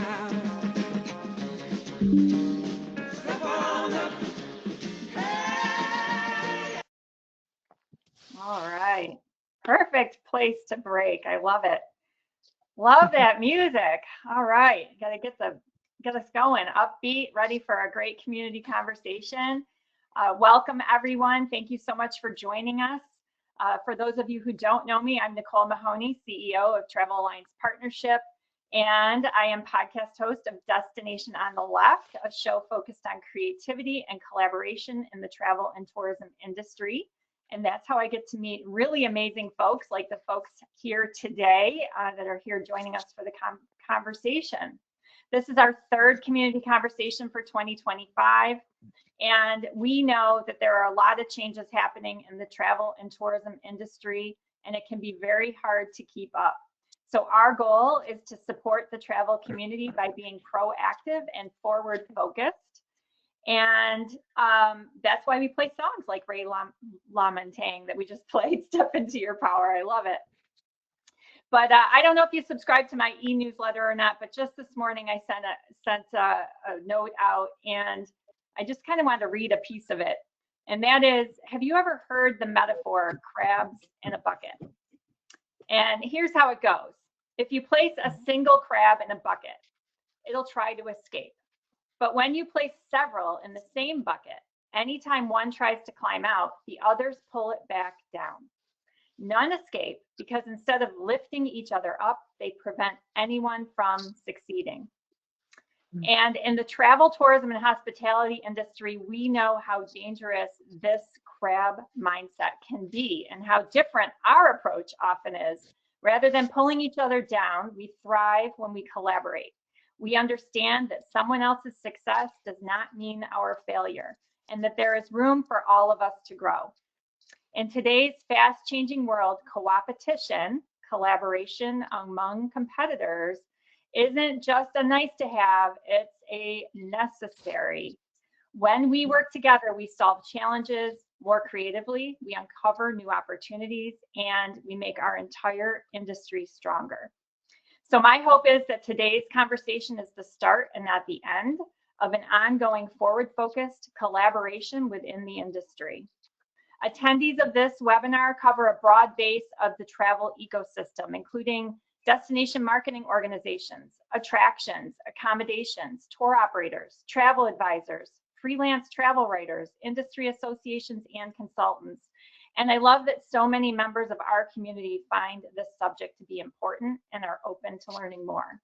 All right. Perfect place to break. I love it. Love that music. All right. Got to get us going. Upbeat, ready for a great community conversation. Welcome everyone. Thank you so much for joining us. For those of you who don't know me, I'm Nicole Mahoney, CEO of Travel Alliance Partnership, and I am podcast host of Destination on the Left, a show focused on creativity and collaboration in the travel and tourism industry. And that's how I get to meet really amazing folks like the folks here today that are here joining us for the conversation. This is our third community conversation for 2025. And we know that there are a lot of changes happening in the travel and tourism industry, and it can be very hard to keep up. So our goal is to support the travel community by being proactive and forward focused. And that's why we play songs like Ray LaMontagne that we just played, Step Into Your Power. I love it. But I don't know if you subscribe to my e-newsletter or not, but just this morning I sent a note out, and I just kind of wanted to read a piece of it. And that is, have you ever heard the metaphor crabs in a bucket? And here's how it goes. If you place a single crab in a bucket, it'll try to escape. But when you place several in the same bucket, anytime one tries to climb out, the others pull it back down. None escape because instead of lifting each other up, they prevent anyone from succeeding. And in the travel, tourism, and hospitality industry, we know how dangerous this crab mindset can be and how different our approach often is. Rather than pulling each other down, we thrive when we collaborate. We understand that someone else's success does not mean our failure, and that there is room for all of us to grow. In today's fast-changing world, co-opetition, collaboration among competitors, isn't just a nice to have, it's a necessary. When we work together, we solve challenges more creatively, we uncover new opportunities, and we make our entire industry stronger. So my hope is that today's conversation is the start and not the end of an ongoing forward-focused collaboration within the industry. Attendees of this webinar cover a broad base of the travel ecosystem, including destination marketing organizations, attractions, accommodations, tour operators, travel advisors, freelance travel writers, industry associations, and consultants. And I love that so many members of our community find this subject to be important and are open to learning more.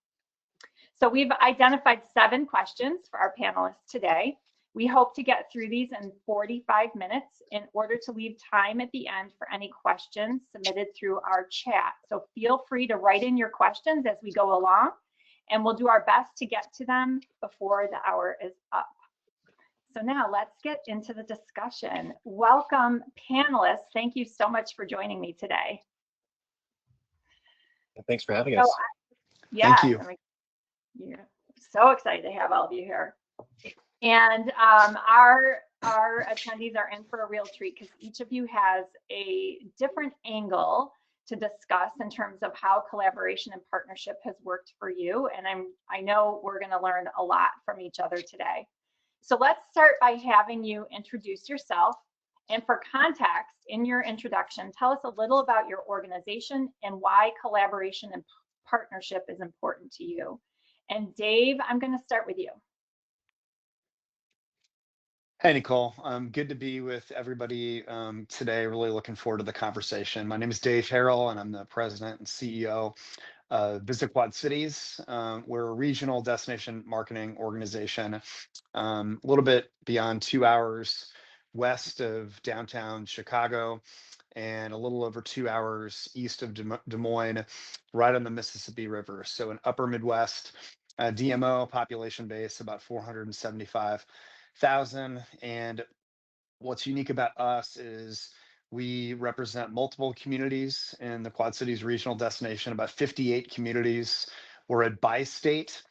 So we've identified 7 questions for our panelists today. We hope to get through these in 45 minutes in order to leave time at the end for any questions submitted through our chat. So feel free to write in your questions as we go along, and we'll do our best to get to them before the hour is up. So now let's get into the discussion. Welcome, panelists. Thank you so much for joining me today. Thanks for having us. Yeah, thank you. Yeah, so excited to have all of you here. And our attendees are in for a real treat because each of you has a different angle to discuss in terms of how collaboration and partnership has worked for you. And I know we're going to learn a lot from each other today. So let's start by having you introduce yourself. And for context, in your introduction, tell us a little about your organization and why collaboration and partnership is important to you. And Dave, I'm going to start with you. Hey, Nicole. Good to be with everybody today. Really looking forward to the conversation. My name is Dave Harrell, and I'm the president and CEO of Visit Quad Cities. We're a regional destination marketing organization, a little bit beyond 2 hours west of downtown Chicago and a little over 2 hours east of Des Moines, right on the Mississippi River. So an upper Midwest DMO population base, about 475,000. And what's unique about us is we represent multiple communities in the Quad Cities regional destination, about 58 communities. We're a bi-state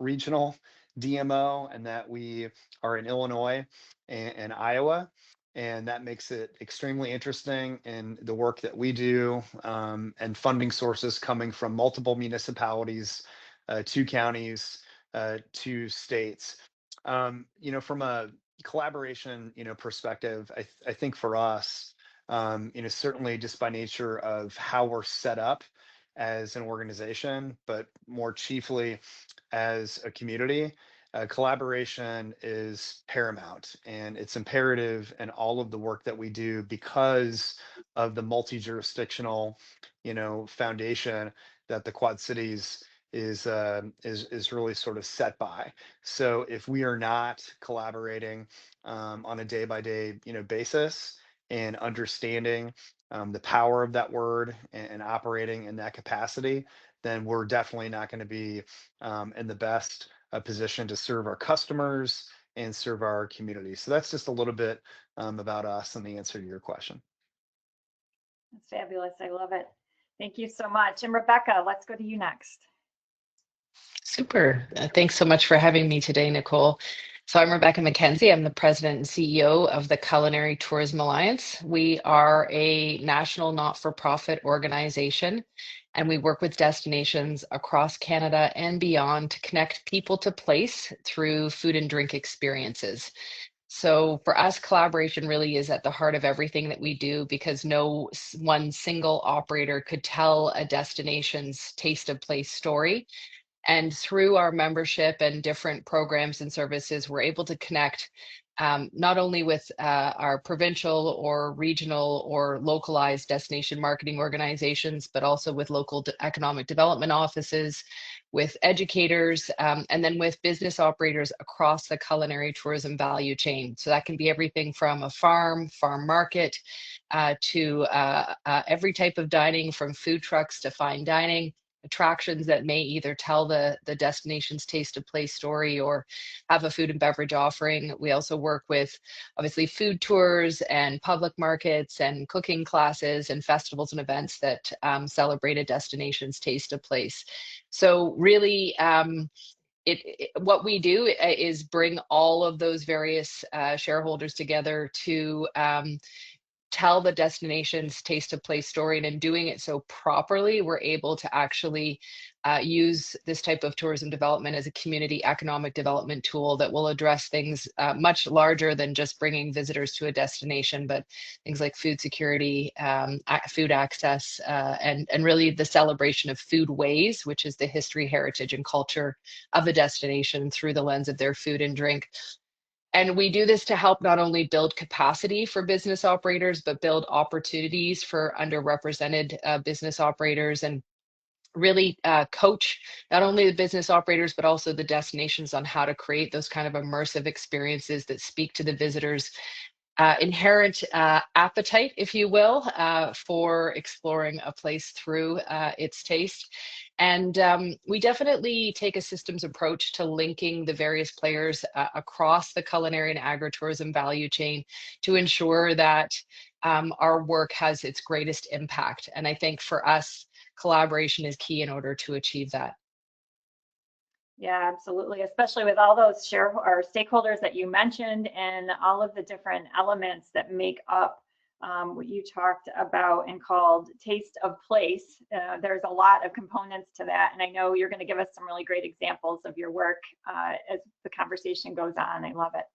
regional DMO, and that we are in Illinois and Iowa. And that makes it extremely interesting in the work that we do, and funding sources coming from multiple municipalities 2 counties, 2 states. From a collaboration, perspective, I think for us, certainly just by nature of how we're set up as an organization, but more chiefly as a community, collaboration is paramount and it's imperative in all of the work that we do because of the multi-jurisdictional, foundation that the Quad Cities is really sort of set by. So if we are not collaborating on a day by day, basis and understanding the power of that word and operating in that capacity, then we're definitely not going to be in the best position to serve our customers and serve our community. So that's just a little bit about us and the answer to your question. That's fabulous. I love it. Thank you so much. And Rebecca, let's go to you next. Super. Thanks so much for having me today, Nicole. So I'm Rebecca McKenzie. I'm the president and CEO of the Culinary Tourism Alliance. We are a national not-for-profit organization, and we work with destinations across Canada and beyond to connect people to place through food and drink experiences. So for us, collaboration really is at the heart of everything that we do because no one single operator could tell a destination's taste of place story. And through our membership and different programs and services, we're able to connect not only with our provincial or regional or localized destination marketing organizations, but also with local economic development offices, with educators, and then with business operators across the culinary tourism value chain. So that can be everything from a farm market, to every type of dining, from food trucks to fine dining, attractions that may either tell the destination's taste of place story or have a food and beverage offering. We also work with obviously food tours and public markets and cooking classes and festivals and events that celebrate a destination's taste of place. So really, what we do is bring all of those various shareholders together to tell the destination's taste of place story. And in doing it so properly, we're able to actually use this type of tourism development as a community economic development tool that will address things much larger than just bringing visitors to a destination, but things like food security, food access, and really the celebration of food ways, which is the history, heritage, and culture of the destination through the lens of their food and drink. And we do this to help not only build capacity for business operators, but build opportunities for underrepresented business operators, and really coach not only the business operators, but also the destinations on how to create those kind of immersive experiences that speak to the visitors' inherent appetite, if you will, for exploring a place through its taste. And we definitely take a systems approach to linking the various players across the culinary and agritourism value chain to ensure that our work has its greatest impact. And I think for us, collaboration is key in order to achieve that. Yeah, absolutely. Especially with all those stakeholders that you mentioned and all of the different elements that make up what you talked about and called taste of place. There's a lot of components to that. And I know you're going to give us some really great examples of your work as the conversation goes on. I love it.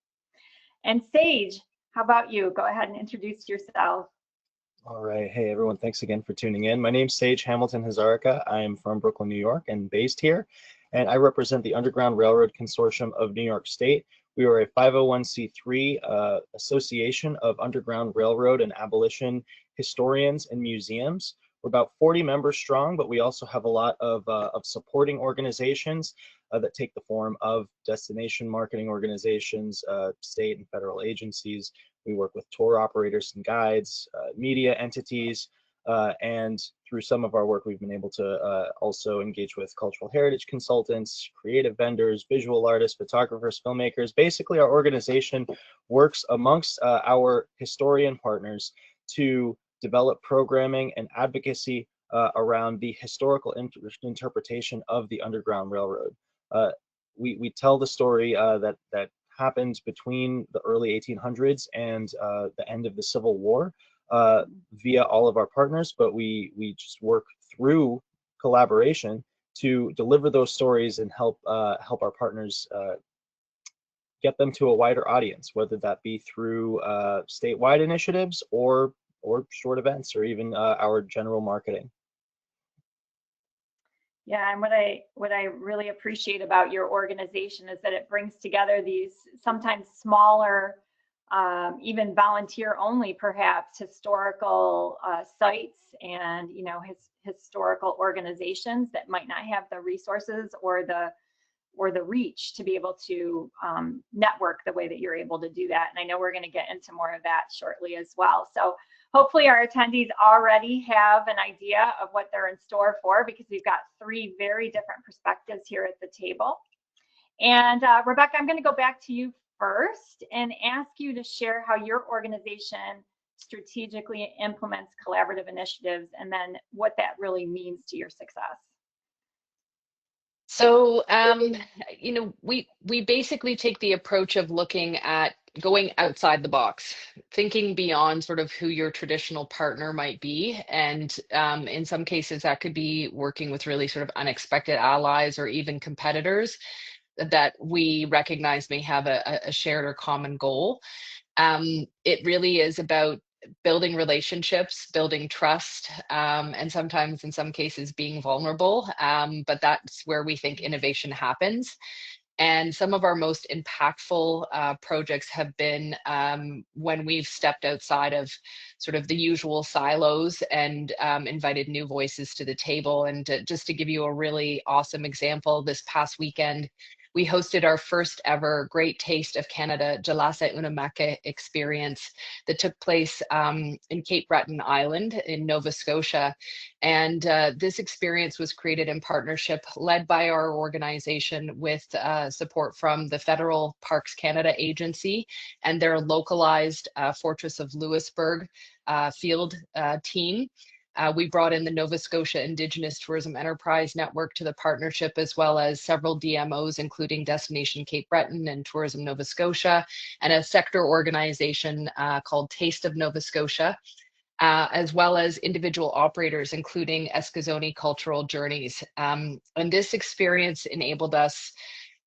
And Sage, how about you? Go ahead and introduce yourself. All right. Hey, everyone. Thanks again for tuning in. My name's Sage Hamilton Hazarika. I am from Brooklyn, New York, and based here. And I represent the Underground Railroad Consortium of New York State. We are a 501c3 association of Underground Railroad and abolition historians and museums. We're about 40 members strong, but we also have a lot of supporting organizations that take the form of destination marketing organizations, state and federal agencies. We work with tour operators and guides, media entities, and through some of our work, we've been able to also engage with cultural heritage consultants, creative vendors, visual artists, photographers, filmmakers. Basically, our organization works amongst our historian partners to develop programming and advocacy around the historical interpretation of the Underground Railroad. We tell the story that happened between the early 1800s and the end of the Civil War via all of our partners, but we just work through collaboration to deliver those stories and help help our partners get them to a wider audience, whether that be through statewide initiatives or short events, or even our general marketing. Yeah, and what I really appreciate about your organization is that it brings together these sometimes smaller, even volunteer only, perhaps historical sites, and historical organizations that might not have the resources or the reach to be able to network the way that you're able to do that. And I know we're going to get into more of that shortly as well. So hopefully our attendees already have an idea of what they're in store for, because we've got three very different perspectives here at the table. And Rebecca, I'm going to go back to you first and ask you to share how your organization strategically implements collaborative initiatives, and then what that really means to your success. So, we basically take the approach of looking at going outside the box, thinking beyond sort of who your traditional partner might be. And in some cases, that could be working with really sort of unexpected allies or even competitors that we recognize may have a shared or common goal. It really is about building relationships, building trust, and sometimes in some cases being vulnerable. But that's where we think innovation happens. And some of our most impactful projects have been when we've stepped outside of sort of the usual silos and invited new voices to the table. And just to give you a really awesome example, this past weekend, we hosted our first ever Great Taste of Canada Jalasa Unamaka experience that took place in Cape Breton Island in Nova Scotia. And this experience was created in partnership, led by our organization, with support from the Federal Parks Canada Agency and their localized Fortress of Louisbourg field team. We brought in the Nova Scotia Indigenous Tourism Enterprise Network to the partnership, as well as several DMOs, including Destination Cape Breton and Tourism Nova Scotia, and a sector organization called Taste of Nova Scotia, as well as individual operators, including Eskazoni Cultural Journeys. And this experience enabled us,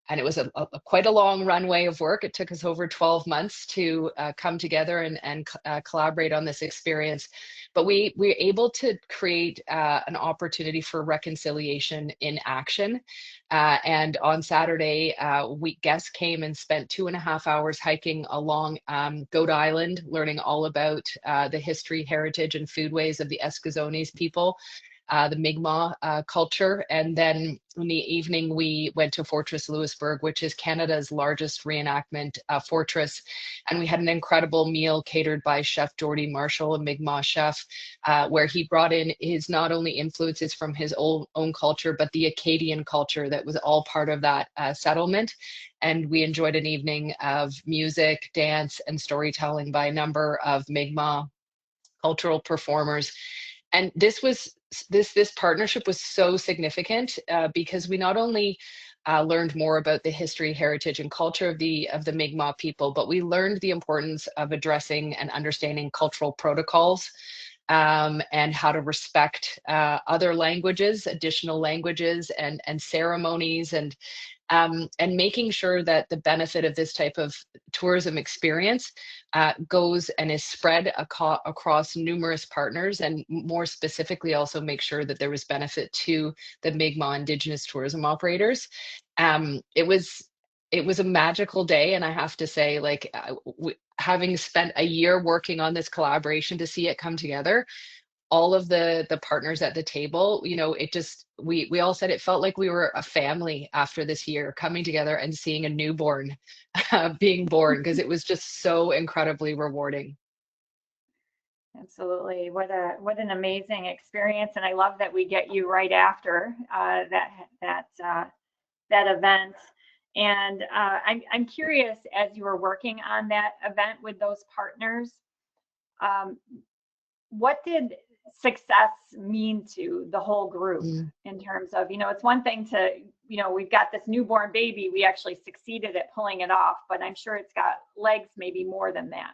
and it was quite a long runway of work. It took us over 12 months to come together and collaborate on this experience. But we were able to create an opportunity for reconciliation in action. And on Saturday, guests came and spent 2.5 hours hiking along Goat Island, learning all about the history, heritage, and foodways of the Eskazoni's people, the Mi'kmaq culture. And then in the evening, we went to Fortress Louisbourg, which is Canada's largest reenactment fortress. And we had an incredible meal catered by Chef Jordy Marshall, a Mi'kmaq chef, where he brought in his not only influences from his own culture, but the Acadian culture that was all part of that settlement. And we enjoyed an evening of music, dance, and storytelling by a number of Mi'kmaq cultural performers. And this partnership was so significant because we not only learned more about the history, heritage, and culture of the Mi'kmaq people, but we learned the importance of addressing and understanding cultural protocols, and how to respect other languages, additional languages, and ceremonies, and making sure that the benefit of this type of tourism experience goes and is spread across numerous partners, and more specifically also make sure that there was benefit to the Mi'kmaq Indigenous tourism operators. It was a magical day, and I have to say, like, having spent a year working on this collaboration, to see it come together, all of the partners at the table, it just, we all said it felt like we were a family after this year, coming together and seeing a newborn being born, because it was just so incredibly rewarding. Absolutely. What an amazing experience. And I love that we get you right after that event. And I'm curious, as you were working on that event with those partners, what did success mean to the whole group in terms of, it's one thing to, we've got this newborn baby, we actually succeeded at pulling it off, but I'm sure it's got legs maybe more than that.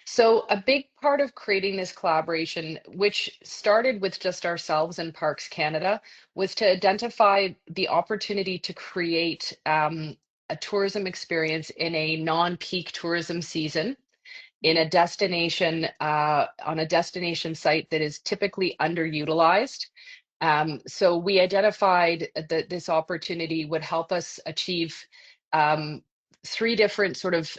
So, a big part of creating this collaboration, which started with just ourselves and Parks Canada, was to identify the opportunity to create a tourism experience in a non-peak tourism season in a destination on a destination site that is typically underutilized. So we identified that this opportunity would help us achieve um, three different sort of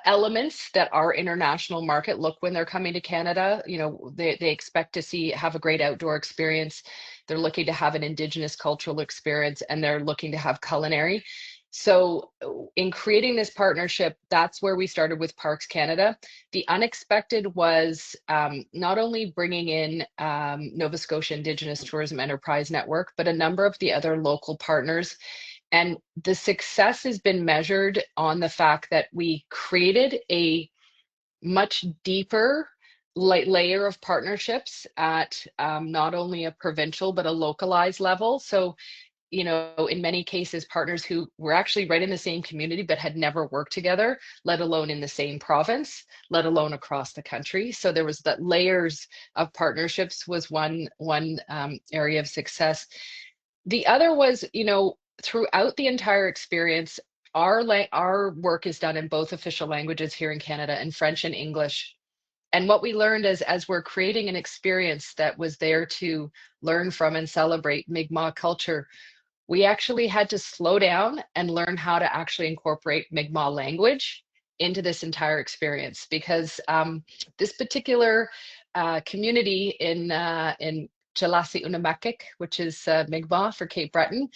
elements that our international market look when they're coming to Canada. You know, they expect to have a great outdoor experience. They're looking to have an Indigenous cultural experience, and they're looking to have culinary. So, in creating this partnership, that's where we started with Parks Canada. The unexpected was not only bringing in Nova Scotia Indigenous Tourism Enterprise Network, but a number of the other local partners, and the success has been measured on the fact that we created a much deeper layer of partnerships at not only a provincial but a localized level. So, you know, in many cases, partners who were actually right in the same community but had never worked together, let alone in the same province, let alone across the country. So there was that layers of partnerships was one area of success. The other was, you know, throughout the entire experience, our work is done in both official languages here in Canada, in French and English. And what we learned is, as we're creating an experience that was there to learn from and celebrate Mi'kmaq culture, we actually had to slow down and learn how to actually incorporate Mi'kmaq language into this entire experience, because this particular community in Chalasi Unamakik, which is Mi'kmaq for Cape Breton,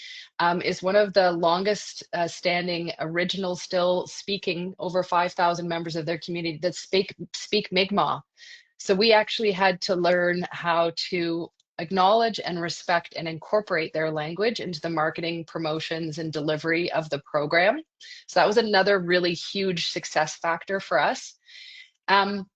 is one of the longest standing original still speaking, over 5,000 members of their community that speak Mi'kmaq. So we actually had to learn how to acknowledge and respect and incorporate their language into the marketing, promotions, and delivery of the program. So that was another really huge success factor for us. Um,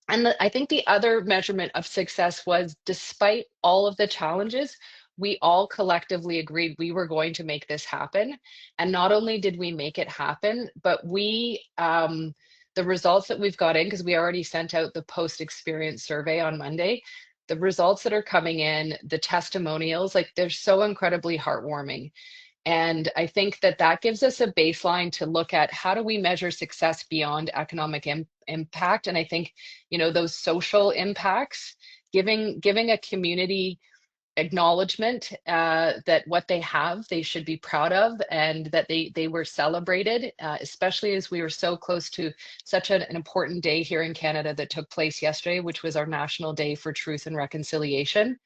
I think the other measurement of success was, despite all of the challenges, we all collectively agreed we were going to make this happen. And not only did we make it happen, but the results that we've got in, because we already sent out the post-experience survey on Monday, the results that are coming in, the testimonials, like, they're so incredibly heartwarming. And I think that that gives us a baseline to look at: how do we measure success beyond economic impact? And I think, you know, those social impacts, giving a community acknowledgement that what they have, they should be proud of, and that they were celebrated, especially as we were so close to such an important day here in Canada that took place yesterday, which was our National Day for Truth and Reconciliation.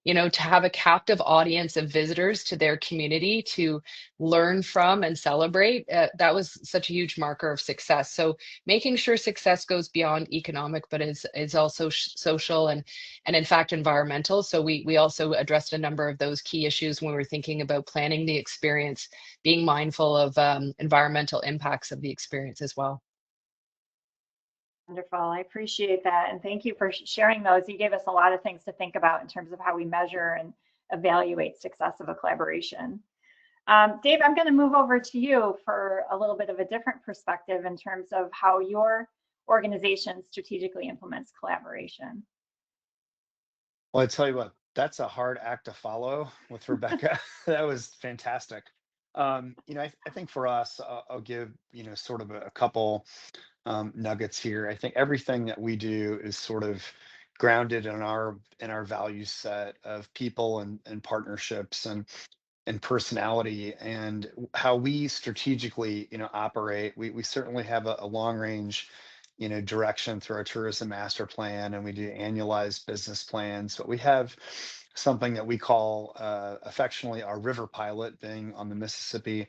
You know, to have a captive audience of visitors to their community to learn from and celebrate, that was such a huge marker of success. So making sure success goes beyond economic, but is also social and in fact environmental. So we also addressed a number of those key issues when we were thinking about planning the experience, being mindful of environmental impacts of the experience as well. Wonderful. I appreciate that. And thank you for sharing those. You gave us a lot of things to think about in terms of how we measure and evaluate success of a collaboration. Dave, I'm going to move over to you for a little bit of a different perspective in terms of how your organization strategically implements collaboration. Well, I tell you what, that's a hard act to follow with Rebecca. That was fantastic. You know, I think for us, I'll give, you know, sort of a couple nuggets here. I think everything that we do is sort of grounded in our value set of people and partnerships and personality, and how we strategically, you know, operate. We certainly have a long range, you know, direction through our tourism master plan, and we do annualized business plans. But we have something that we call affectionately our river pilot, being on the Mississippi,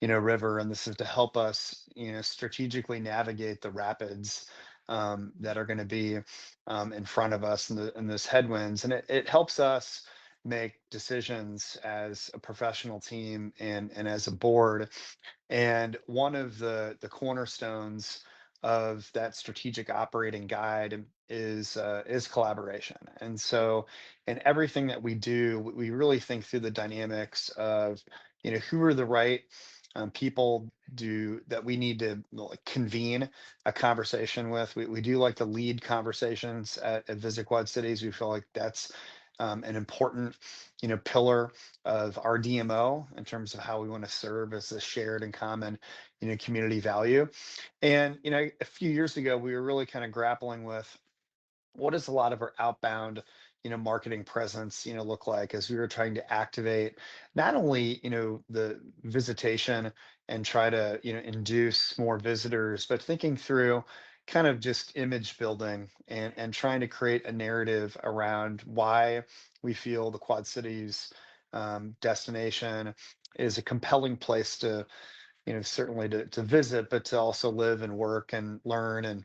you know, river, and this is to help us, you know, strategically navigate the rapids that are going to be in front of us, and those headwinds, and it helps us make decisions as a professional team and as a board. And one of the cornerstones of that strategic operating guide is collaboration. And so in everything that we do, we really think through the dynamics of, you know, who are the right people that we need to like convene a conversation with. We do like to lead conversations at Visit Quad Cities. We feel like that's an important, pillar of our DMO in terms of how we want to serve as a shared and common, community value. And, a few years ago, we were really kind of grappling with what does a lot of our outbound marketing presence look like as we were trying to activate not only the visitation and try to induce more visitors, but thinking through kind of just image building and trying to create a narrative around why we feel the Quad Cities destination is a compelling place to certainly to visit, but to also live and work and learn and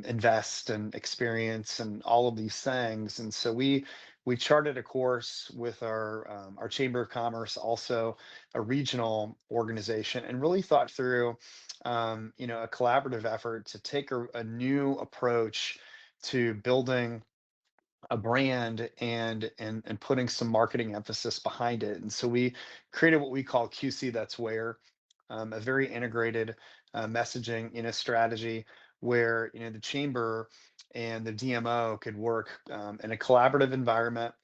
invest and experience and all of these things. And so we charted a course with our Chamber of Commerce, also a regional organization, and really thought through a collaborative effort to take a new approach to building a brand and putting some marketing emphasis behind it. And so we created what we call QC That's Where, a very integrated messaging strategy where the chamber and the DMO could work in a collaborative environment,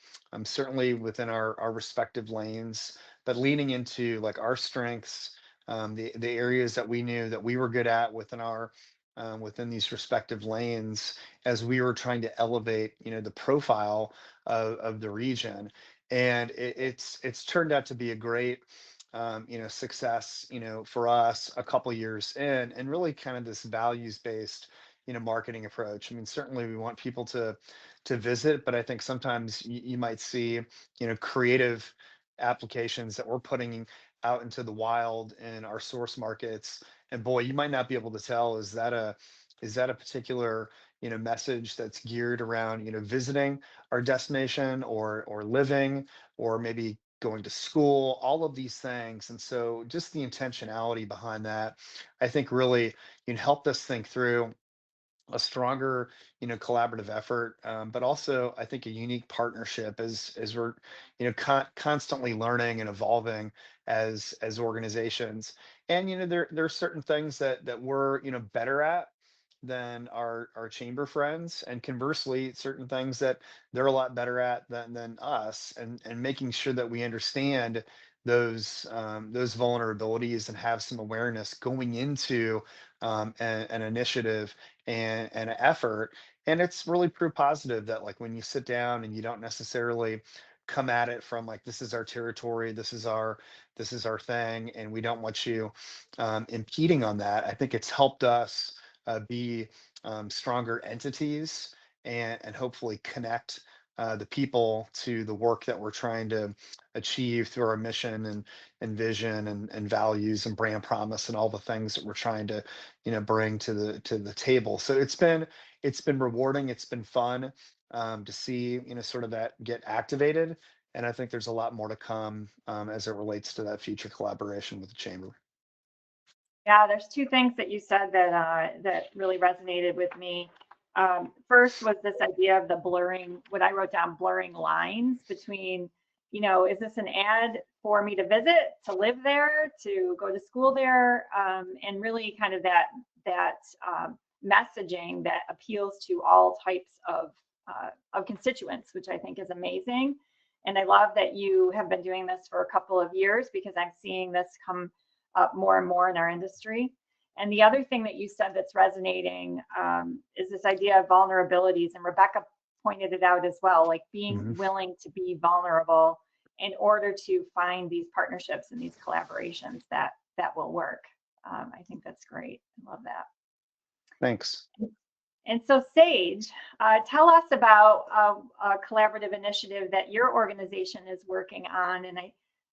certainly within our respective lanes, but leaning into like our strengths, the areas that we knew that we were good at within these respective lanes as we were trying to elevate the profile of the region. And it's turned out to be a great success for us a couple years in, and really kind of this values based marketing approach. I mean, certainly we want people to visit, but I think sometimes you might see creative applications that we're putting out into the wild in our source markets, and boy, you might not be able to tell, is that a particular message that's geared around visiting our destination or living or maybe going to school, all of these things. And so just the intentionality behind that, I think really helped us think through a stronger collaborative effort, but also I think a unique partnership as we're constantly learning and evolving as organizations. And there are certain things that we're better at than our chamber friends, and conversely certain things that they're a lot better at than us, and making sure that we understand those vulnerabilities and have some awareness going into an initiative and an effort. And it's really proof positive that like when you sit down and you don't necessarily come at it from like, this is our territory, this is our thing, and we don't want you impeding on that. I think it's helped us be stronger entities and hopefully connect the people to the work that we're trying to achieve through our mission and vision and values and brand promise and all the things that we're trying to bring to the table. So it's been rewarding, it's been fun to see sort of that get activated, and I think there's a lot more to come as it relates to that future collaboration with the chamber. Yeah, there's two things that you said that really resonated with me. First was this idea of the blurring, what I wrote down, blurring lines between, is this an ad for me to visit, to live there, to go to school there, and really kind of that messaging that appeals to all types of constituents, which I think is amazing. And I love that you have been doing this for a couple of years, because I'm seeing this come up more and more in our industry. And the other thing that you said that's resonating is this idea of vulnerabilities. And Rebecca pointed it out as well, like being willing to be vulnerable in order to find these partnerships and these collaborations that will work. I think that's great. I love that. Thanks. And so Sage, tell us about a collaborative initiative that your organization is working on. And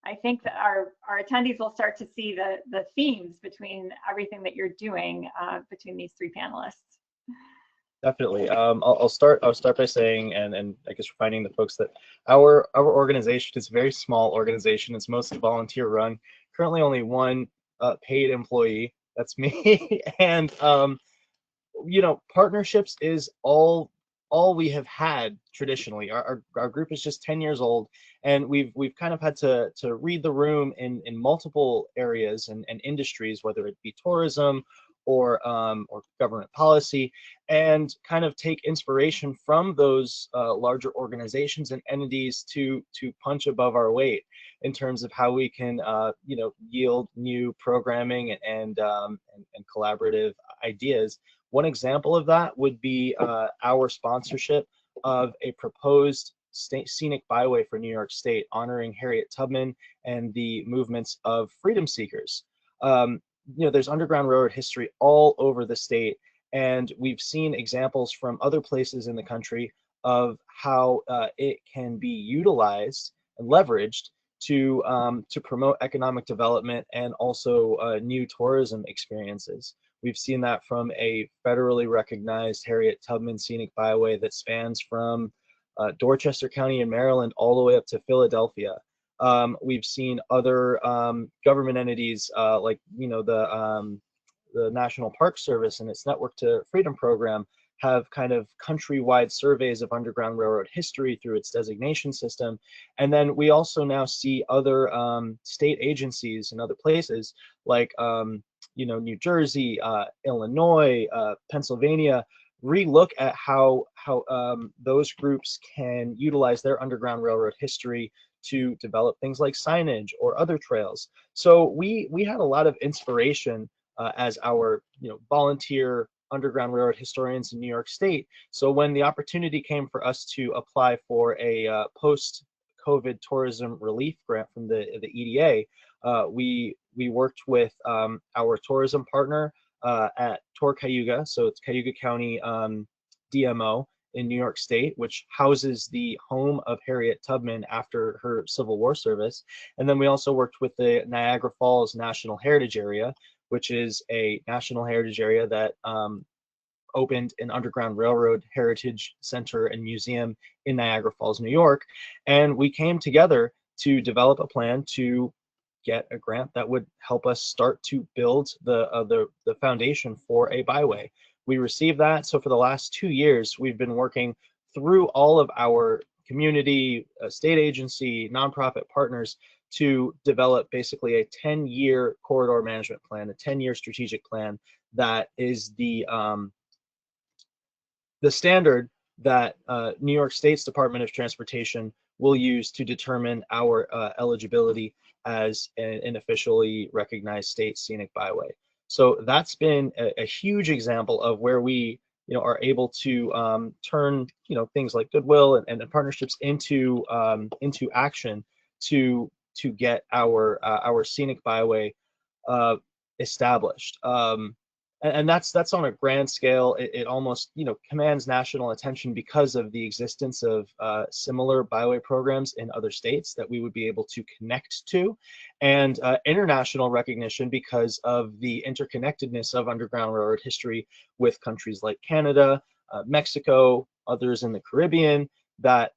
I think that our attendees will start to see the themes between everything that you're doing between these three panelists. Definitely. I'll start by saying, and I guess reminding the folks that our organization is a very small organization. It's mostly volunteer run. Currently, only one paid employee. That's me. And partnerships is all all we have had traditionally. Our group is just 10 years old, and we've kind of had to read the room in multiple areas and industries, whether it be tourism or government policy, and kind of take inspiration from those larger organizations and entities to punch above our weight in terms of how we can yield new programming and collaborative ideas. One example of that would be our sponsorship of a proposed scenic byway for New York State, honoring Harriet Tubman and the movements of freedom seekers. There's Underground Railroad history all over the state, and we've seen examples from other places in the country of how it can be utilized and leveraged to promote economic development and also new tourism experiences. We've seen that from a federally recognized Harriet Tubman scenic byway that spans from Dorchester County in Maryland all the way up to Philadelphia. We've seen other government entities like the National Park Service and its Network to Freedom program have kind of countrywide surveys of Underground Railroad history through its designation system. And then we also now see other state agencies in other places like New Jersey, Illinois, Pennsylvania, relook at how those groups can utilize their Underground Railroad history to develop things like signage or other trails. So we had a lot of inspiration as our volunteer Underground Railroad historians in New York State. So when the opportunity came for us to apply for a post-COVID tourism relief grant from the EDA, we worked with our tourism partner at Tor Cayuga, so it's Cayuga County DMO in New York State, which houses the home of Harriet Tubman after her Civil War service. And then we also worked with the Niagara Falls National Heritage Area, which is a national heritage area that opened an Underground Railroad Heritage Center and Museum in Niagara Falls, New York. And we came together to develop a plan to get a grant that would help us start to build the foundation for a byway. We received that. So for the last 2 years, we've been working through all of our community, state agency, nonprofit partners to develop basically a 10-year corridor management plan, a 10-year strategic plan that is the standard that New York State's Department of Transportation will use to determine our eligibility as an officially recognized state scenic byway. So that's been a huge example of where we are able to turn things like goodwill and partnerships into action to get our scenic byway established. And that's on a grand scale. It almost commands national attention because of the existence of similar byway programs in other states that we would be able to connect to, and international recognition because of the interconnectedness of Underground Railroad history with countries like Canada, Mexico, others in the Caribbean that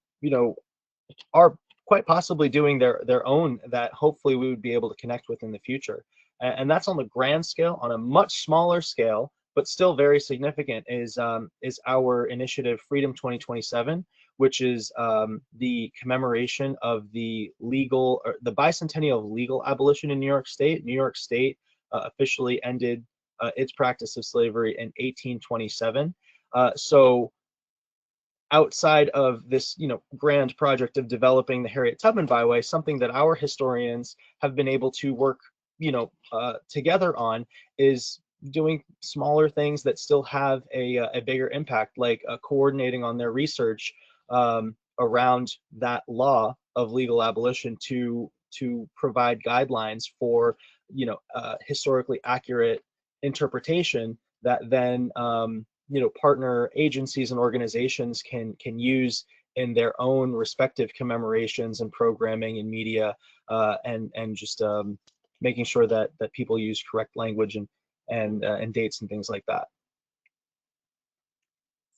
are quite possibly doing their own that hopefully we would be able to connect with in the future. And that's on the grand scale. On a much smaller scale, but still very significant, is our initiative Freedom 2027, which is the commemoration of the bicentennial of legal abolition in New York State. New York State officially ended its practice of slavery in 1827. So outside of this grand project of developing the Harriet Tubman Byway, something that our historians have been able to work together on is doing smaller things that still have a bigger impact, like coordinating on their research around that law of legal abolition to provide guidelines for historically accurate interpretation that then partner agencies and organizations can use in their own respective commemorations and programming and media, and just making sure that people use correct language and dates and things like that.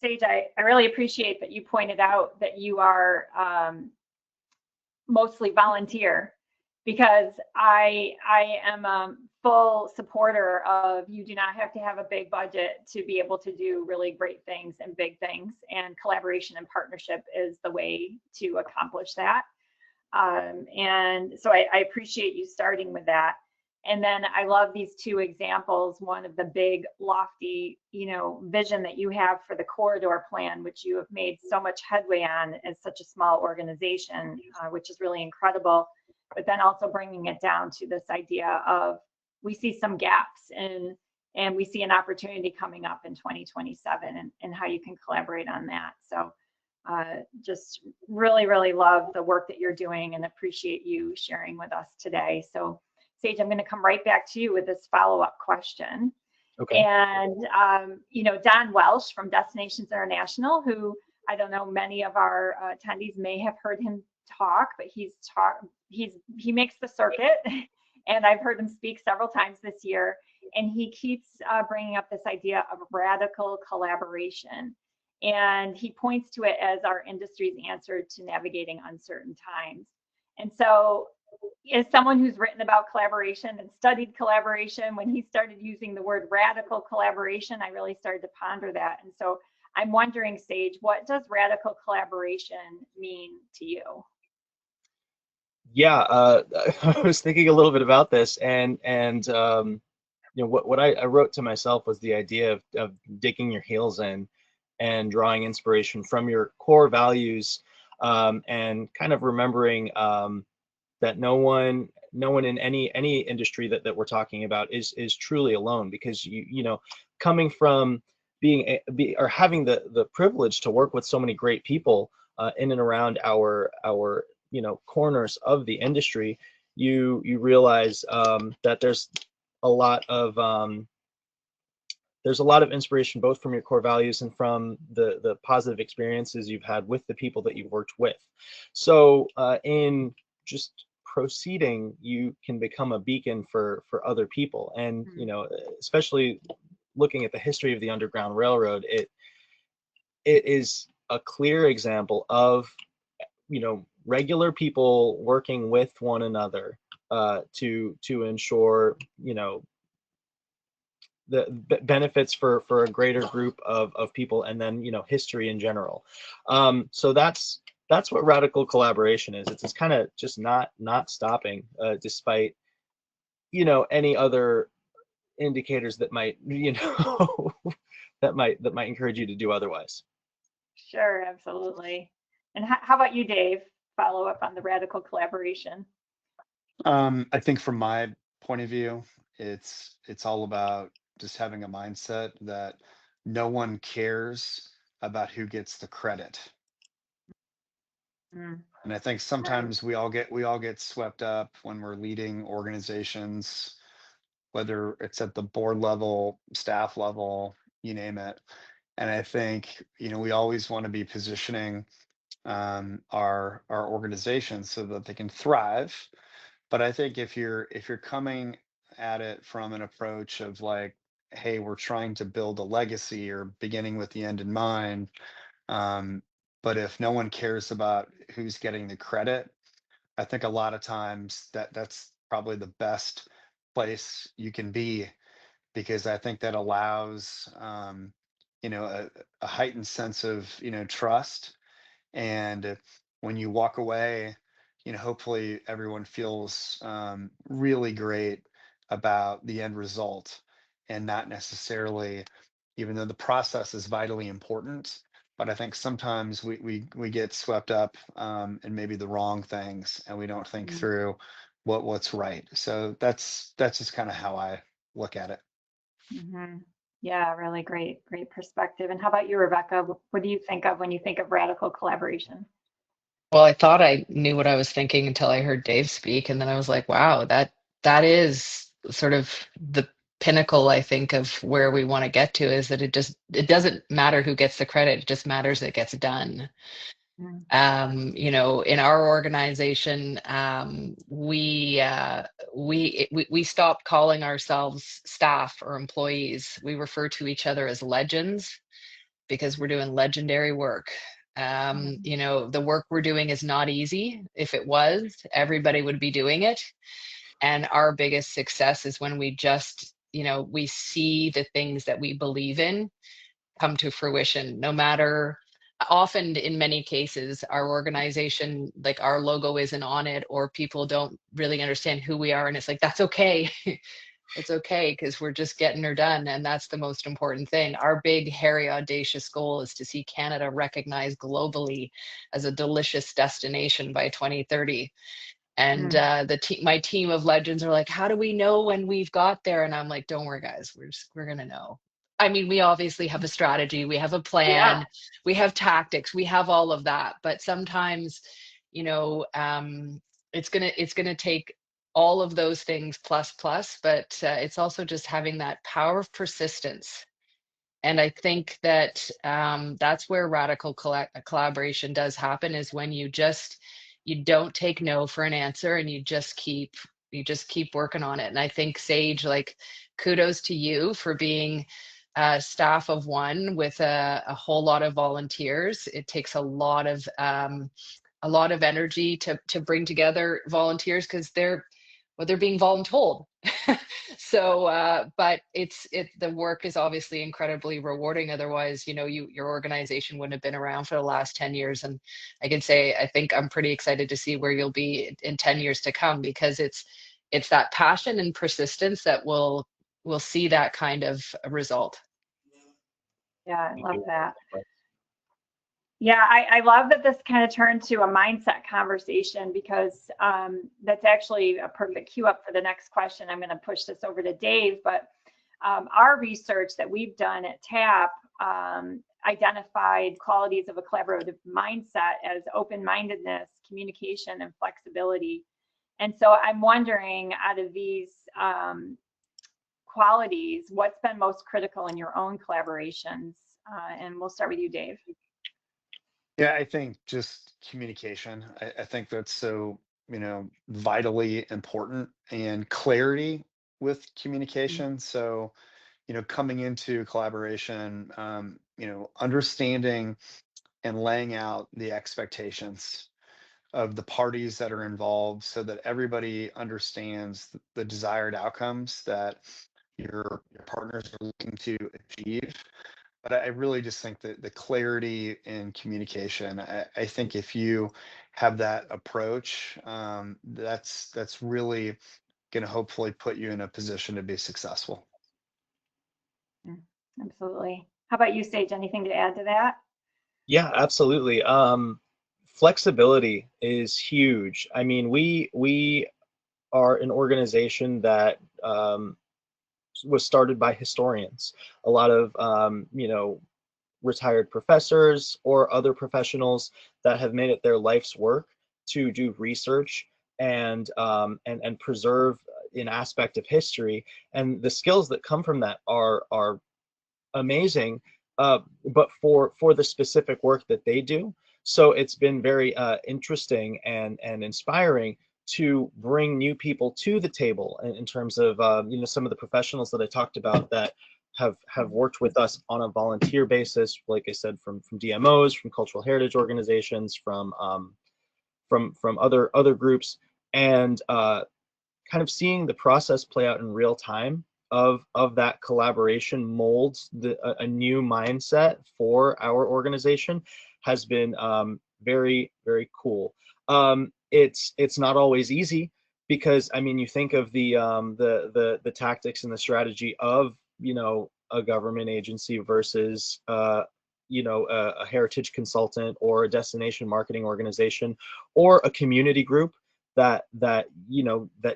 Sage, I really appreciate that you pointed out that you are mostly volunteer, because I am full supporter of you do not have to have a big budget to be able to do really great things and big things, and collaboration and partnership is the way to accomplish that. And so I appreciate you starting with that. And then I love these two examples, one of the big lofty, vision that you have for the corridor plan, which you have made so much headway on as such a small organization, which is really incredible. But then also bringing it down to this idea of we see some gaps and we see an opportunity coming up in 2027 and how you can collaborate on that. So just really, really love the work that you're doing and appreciate you sharing with us today. So Sage, I'm going to come right back to you with this follow-up question. Okay. And, Don Welsh from Destinations International, who I don't know, many of our attendees may have heard him talk, but he makes the circuit and I've heard him speak several times this year. And he keeps bringing up this idea of radical collaboration. And he points to it as our industry's answer to navigating uncertain times. And so as someone who's written about collaboration and studied collaboration, when he started using the word radical collaboration, I really started to ponder that. And so I'm wondering, Sage, what does radical collaboration mean to you? Yeah, I was thinking a little bit about this, and what I wrote to myself was the idea of digging your heels in and drawing inspiration from your core values, and kind of remembering that no one in any industry that we're talking about is truly alone, because coming from or having the privilege to work with so many great people in and around our corners of the industry, you realize that there's a lot of inspiration both from your core values and from the positive experiences you've had with the people that you've worked with. So in just proceeding, you can become a beacon for other people. And especially looking at the history of the Underground Railroad, it is a clear example of regular people working with one another to ensure the benefits for a greater group of people, and then history in general. So that's what radical collaboration is. It's kind of just not stopping despite any other indicators that might that might encourage you to do otherwise. Sure, absolutely. And how about you, Dave? Follow up on the radical collaboration. I think from my point of view, it's all about just having a mindset that no one cares about who gets the credit. Mm. And I think sometimes we all get swept up when we're leading organizations, whether it's at the board level, staff level, you name it. And I think we always want to be positioning our organizations so that they can thrive. But I think if you're coming at it from an approach of like, hey, we're trying to build a legacy or beginning with the end in mind, um, but if no one cares about who's getting the credit, I think a lot of times that's probably the best place you can be, because I think that allows a heightened sense of trust. And when you walk away, hopefully everyone feels really great about the end result, and not necessarily, even though the process is vitally important. But I think sometimes we get swept up in maybe the wrong things, and we don't think through what's right. So that's just kind of how I look at it. Mm-hmm. Yeah, really great perspective. And how about you, Rebecca? What do you think of when you think of radical collaboration? Well, I thought I knew what I was thinking until I heard Dave speak, and then I was like, wow, that is sort of the pinnacle, I think, of where we want to get to, is that it doesn't matter who gets the credit, it just matters that it gets done. In our organization, we stopped calling ourselves staff or employees. We refer to each other as legends because we're doing legendary work. The work we're doing is not easy. If it was, everybody would be doing it. And our biggest success is when we just, we see the things that we believe in come to fruition, no matter, often in many cases, our organization, like our logo isn't on it, or people don't really understand who we are. And it's like, that's okay. It's okay, because we're just getting her done. And that's the most important thing. Our big, hairy, audacious goal is to see Canada recognized globally as a delicious destination by 2030. And my team of legends are like, how do we know when we've got there? And I'm like, don't worry, guys, we're gonna know. I mean, we obviously have a strategy, we have a Yeah. plan, we have tactics, we have all of that. But sometimes, it's gonna take all of those things plus. But it's also just having that power of persistence. And I think that that's where radical collaboration does happen, is when you don't take no for an answer, and you just keep working on it. And I think, Sage, like, kudos to you for being a staff of one with a whole lot of volunteers. It takes a lot of energy to bring together volunteers, because they're being voluntold. So but the work is obviously incredibly rewarding. Otherwise, your organization wouldn't have been around for the last 10 years. And I can say, I think I'm pretty excited to see where you'll be in 10 years to come, because it's that passion and persistence that will see that kind of result. Yeah, I Thank love you. that. Yeah, I love that this kind of turned to a mindset conversation, because that's actually a perfect cue up for the next question. I'm going to push this over to Dave, but our research that we've done at TAP identified qualities of a collaborative mindset as open-mindedness, communication, and flexibility. And so I'm wondering, out of these qualities, what's been most critical in your own collaborations? And we'll start with you, Dave. Yeah, I think just communication. I think that's so, vitally important, and clarity with communication. So, coming into collaboration, understanding and laying out the expectations of the parties that are involved, so that everybody understands the desired outcomes that your partners are looking to achieve. But I really just think that the clarity in communication, I think if you have that approach, that's really going to hopefully put you in a position to be successful. Absolutely. How about you, Sage? Anything to add to that? Yeah, absolutely. Flexibility is huge. I mean, we are an organization that was started by historians. A lot of retired professors or other professionals that have made it their life's work to do research and preserve an aspect of history. And the skills that come from that are amazing, but for the specific work that they do. So it's been very interesting and inspiring to bring new people to the table in terms of some of the professionals that I talked about that have worked with us on a volunteer basis, like I said, from DMOs, from cultural heritage organizations, from other groups, and kind of seeing the process play out in real time of that collaboration molds a new mindset for our organization has been very, very cool. It's not always easy, because I mean, you think of the tactics and the strategy of a government agency versus a heritage consultant or a destination marketing organization or a community group that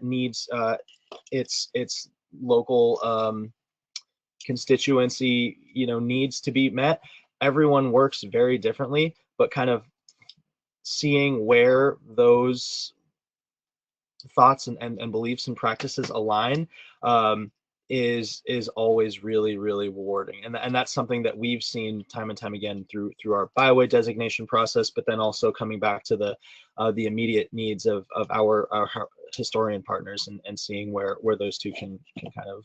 needs its local constituency needs to be met. Everyone works very differently, but kind of seeing where those thoughts and beliefs and practices align is always really, really rewarding. And that's something that we've seen time and time again through our byway designation process, but then also coming back to the immediate needs of our historian partners, and seeing where those two can kind of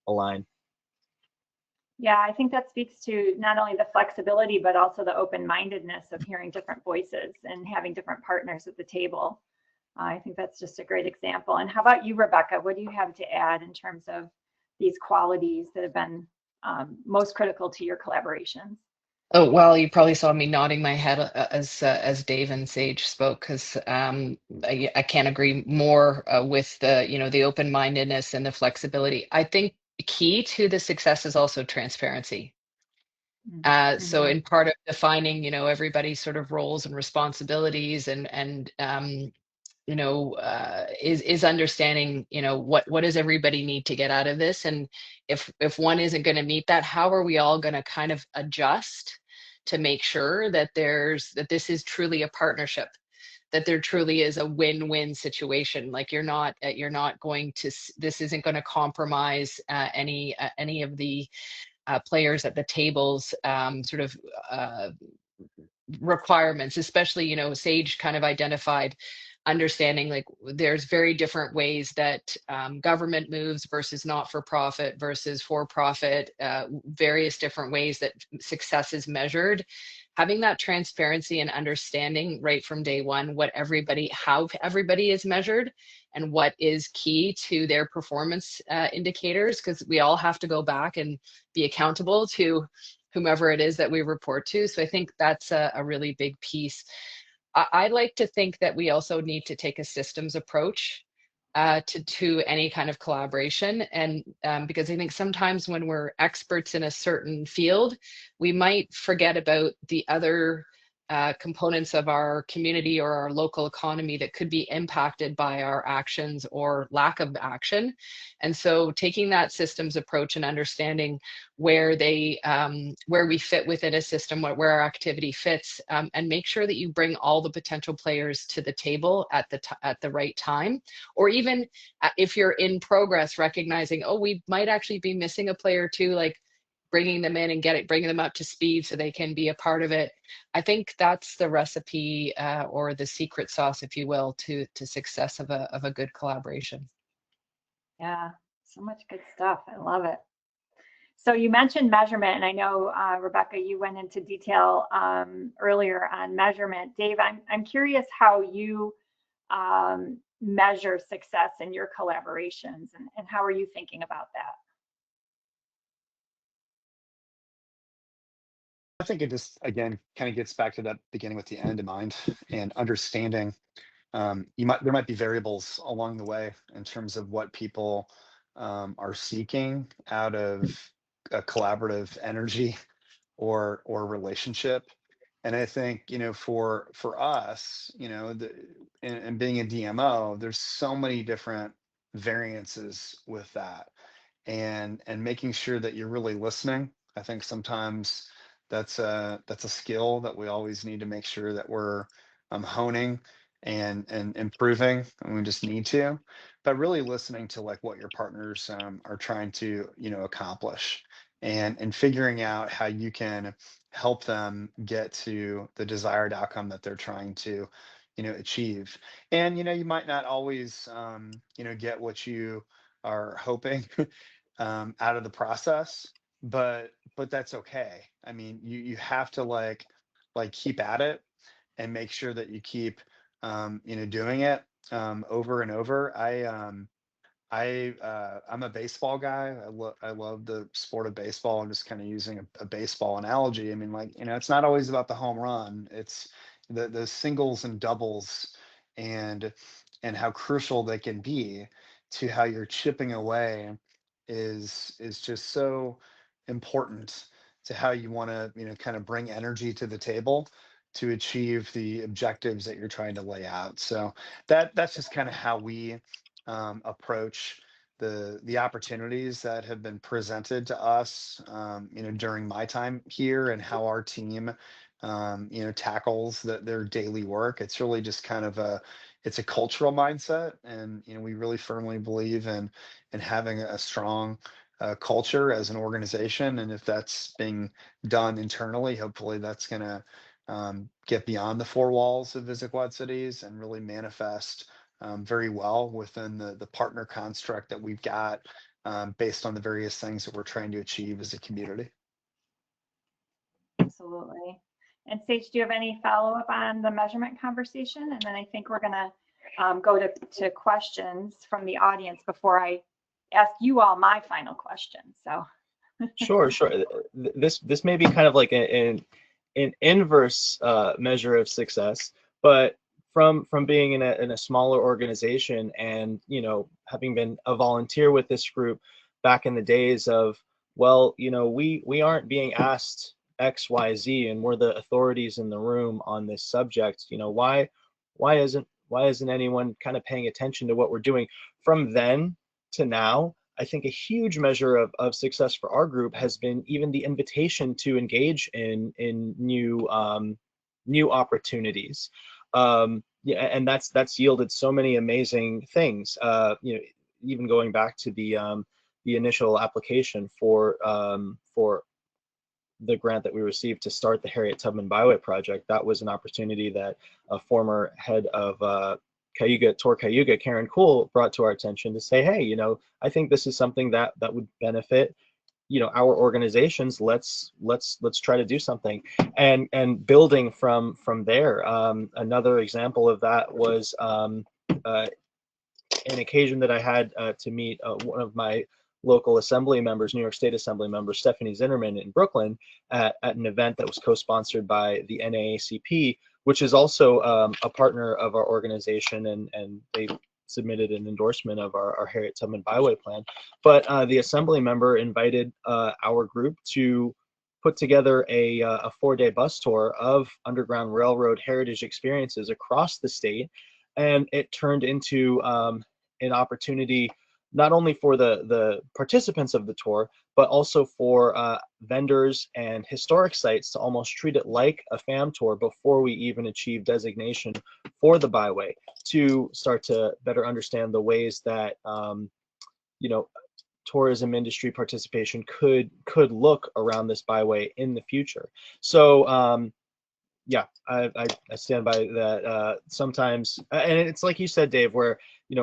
align. Yeah, I think that speaks to not only the flexibility, but also the open-mindedness of hearing different voices and having different partners at the table. I think that's just a great example. And how about you, Rebecca? What do you have to add in terms of these qualities that have been most critical to your collaborations? Oh, well, you probably saw me nodding my head as Dave and Sage spoke, because I can't agree more with the, the open-mindedness and the flexibility. I think key to the success is also transparency. So Mm-hmm. in part of defining, everybody's sort of roles and responsibilities is understanding, what does everybody need to get out of this? And if one isn't going to meet that, how are we all going to kind of adjust to make sure that this is truly a partnership, that there truly is a win-win situation? Like you're not going to, this isn't going to compromise any of the players at the tables sort of requirements, especially, Sage kind of identified understanding like there's very different ways that government moves versus not-for-profit versus for-profit, various different ways that success is measured. Having that transparency and understanding right from day one how everybody is measured and what is key to their performance indicators, because we all have to go back and be accountable to whomever it is that we report to. So I think that's a really big piece. I like to think that we also need to take a systems approach to any kind of collaboration. And because I think sometimes when we're experts in a certain field, we might forget about the other components of our community or our local economy that could be impacted by our actions or lack of action. And so taking that systems approach and understanding where we fit within a system, where our activity fits, and make sure that you bring all the potential players to the table at the right time, or even if you're in progress, recognizing, oh, we might actually be missing a player or two, like bringing them in and bringing them up to speed so they can be a part of it. I think that's the recipe or the secret sauce, if you will, to success of a good collaboration. Yeah, so much good stuff. I love it. So you mentioned measurement, and I know, Rebecca, you went into detail earlier on measurement. Dave, I'm curious how you measure success in your collaborations, and how are you thinking about that? I think it just, again, kind of gets back to that beginning with the end in mind and understanding. There might be variables along the way in terms of what people are seeking out of a collaborative energy or relationship. And I think, for us, and being a DMO, there's so many different variances with that, and making sure that you're really listening. I think sometimes that's a skill that we always need to make sure that we're honing and improving, and we just need to. But really listening to like what your partners are trying to accomplish, and figuring out how you can help them get to the desired outcome that they're trying to achieve. And you might not always get what you are hoping out of the process, but that's okay. I mean, you have to like keep at it and make sure that you keep doing it over and over. I'm a baseball guy. I love the sport of baseball. I'm just kind of using a baseball analogy. I mean, like, it's not always about the home run. It's the singles and doubles, and how crucial they can be to how you're chipping away is just so important to how you want to, kind of bring energy to the table to achieve the objectives that you're trying to lay out. So that's just kind of how we approach the opportunities that have been presented to us, during my time here, and how our team, tackles their daily work. It's really just kind of it's a cultural mindset, and we really firmly believe in having a strong culture as an organization. And if that's being done internally, hopefully that's going to get beyond the four walls of Visit Quad Cities and really manifest very well within the partner construct that we've got, based on the various things that we're trying to achieve as a community. Absolutely. And Sage, do you have any follow-up on the measurement conversation? And then I think we're going to go to questions from the audience before I ask you all my final question. So. Sure. This may be kind of like an inverse measure of success, but from being in a smaller organization and having been a volunteer with this group back in the days of, well, we aren't being asked X, Y, Z, and we're the authorities in the room on this subject. Why isn't anyone kind of paying attention to what we're doing? From then to now, I think a huge measure of success for our group has been even the invitation to engage in new opportunities. Yeah, and that's yielded so many amazing things. Even going back to the initial application for the grant that we received to start the Harriet Tubman Byway project, that was an opportunity that a former head of Cayuga, Karen Cool, brought to our attention to say, hey, I think this is something that would benefit, our organizations. Let's try to do something, and building from there. Another example of that was an occasion that I had to meet one of my local assembly members, New York State Assembly member Stephanie Zinnerman in Brooklyn, at an event that was co-sponsored by the NAACP, which is also a partner of our organization, and they submitted an endorsement of our Harriet Tubman Byway plan. But the assembly member invited our group to put together a 4-day bus tour of Underground Railroad heritage experiences across the state, and it turned into an opportunity not only for the participants of the tour, but also for vendors and historic sites to almost treat it like a FAM tour before we even achieve designation for the byway, to start to better understand the ways that tourism industry participation could look around this byway in the future. So yeah, I stand by that. Sometimes, and it's like you said, Dave, where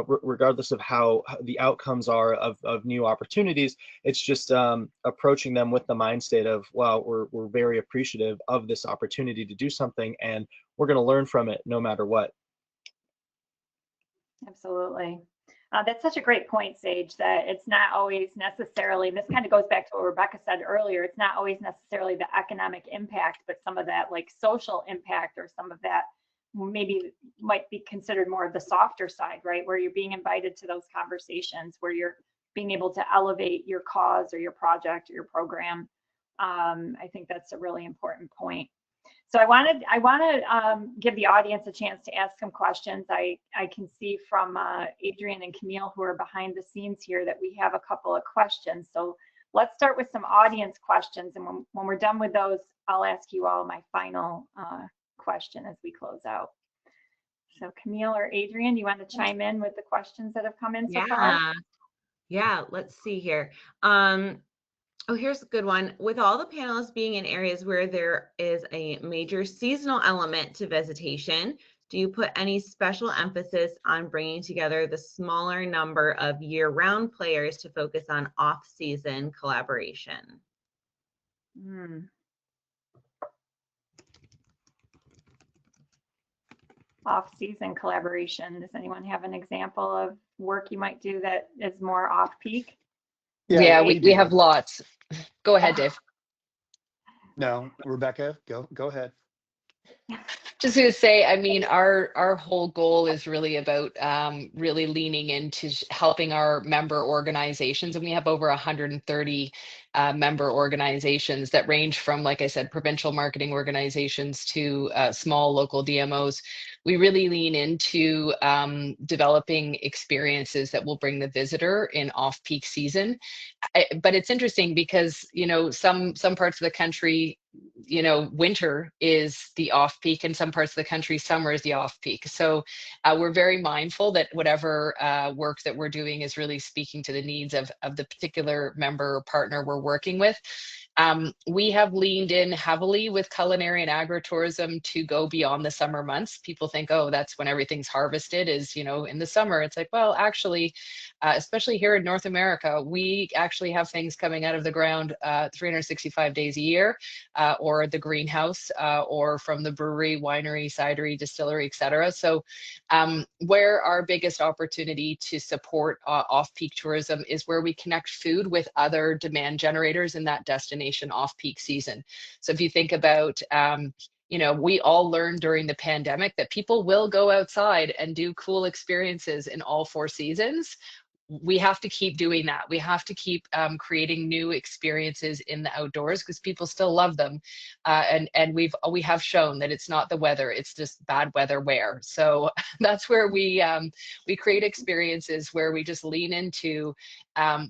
regardless of how the outcomes are of new opportunities, it's just approaching them with the mind state of, wow, we're very appreciative of this opportunity to do something, and we're going to learn from it no matter what. Absolutely. That's such a great point, Sage, that it's not always necessarily, and this kind of goes back to what Rebecca said earlier, it's not always necessarily the economic impact, but some of that like social impact, or some of that maybe might be considered more of the softer side, right? Where you're being invited to those conversations, where you're being able to elevate your cause or your project or your program. I think that's a really important point. So I want to give the audience a chance to ask some questions. I can see from Adrian and Camille, who are behind the scenes here, that we have a couple of questions. So let's start with some audience questions. And when we're done with those, I'll ask you all my final question as we close out. So Camille or Adrian, you want to chime in with the questions that have come in so far? Yeah, let's see here. Oh, here's a good one. With all the panelists being in areas where there is a major seasonal element to visitation, do you put any special emphasis on bringing together the smaller number of year-round players to focus on off-season collaboration? Off-season collaboration. Does anyone have an example of work you might do that is more off-peak? Yeah, we have lots. Go ahead, Dave. No, Rebecca, go ahead. Just going to say, I mean, our whole goal is really about really leaning into helping our member organizations, and we have over 130 member organizations that range from, like I said, provincial marketing organizations to small local DMOs. We really lean into developing experiences that will bring the visitor in off-peak season. But it's interesting because, some parts of the country, winter is the off-peak, and some parts of the country, summer is the off-peak. So we're very mindful that whatever work that we're doing is really speaking to the needs of the particular member or partner we're working with. We have leaned in heavily with culinary and agritourism to go beyond the summer months. People think, oh, that's when everything's harvested, is, in the summer. It's like, well, actually, especially here in North America, we actually have things coming out of the ground 365 days a year, or the greenhouse, or from the brewery, winery, cidery, distillery, etc. So where our biggest opportunity to support off-peak tourism is where we connect food with other demand generators in that destination off-peak season. So if you think about, we all learned during the pandemic that people will go outside and do cool experiences in all 4 seasons. We have to keep doing that. We have to keep creating new experiences in the outdoors because people still love them, and we have shown that it's not the weather; it's just bad weather where. So that's where we create experiences where we just lean into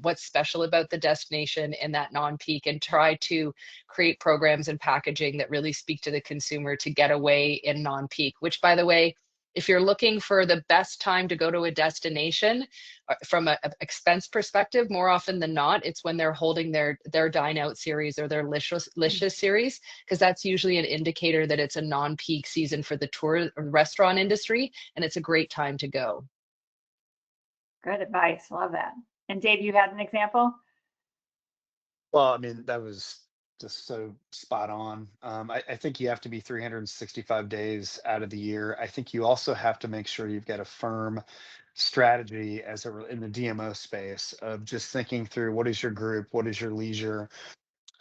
what's special about the destination in that non-peak and try to create programs and packaging that really speak to the consumer to get away in non-peak. Which, by the way, if you're looking for the best time to go to a destination from an expense perspective, more often than not, it's when they're holding their dine out series or their licious series, because that's usually an indicator that it's a non-peak season for the tour or restaurant industry, and it's a great time to go. Good advice. Love that. And Dave, you had an example? Well, I mean, that was just so spot on. I think you have to be 365 days out of the year. I think you also have to make sure you've got a firm strategy in the DMO space of just thinking through what is your group, what is your leisure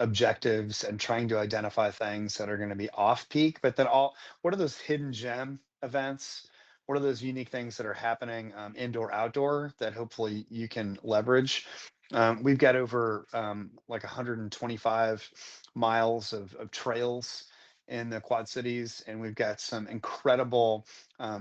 objectives, and trying to identify things that are going to be off peak, but then what are those hidden gem events? What are those unique things that are happening indoor, outdoor that hopefully you can leverage? We've got over like 125 miles of trails in the Quad Cities, and we've got some incredible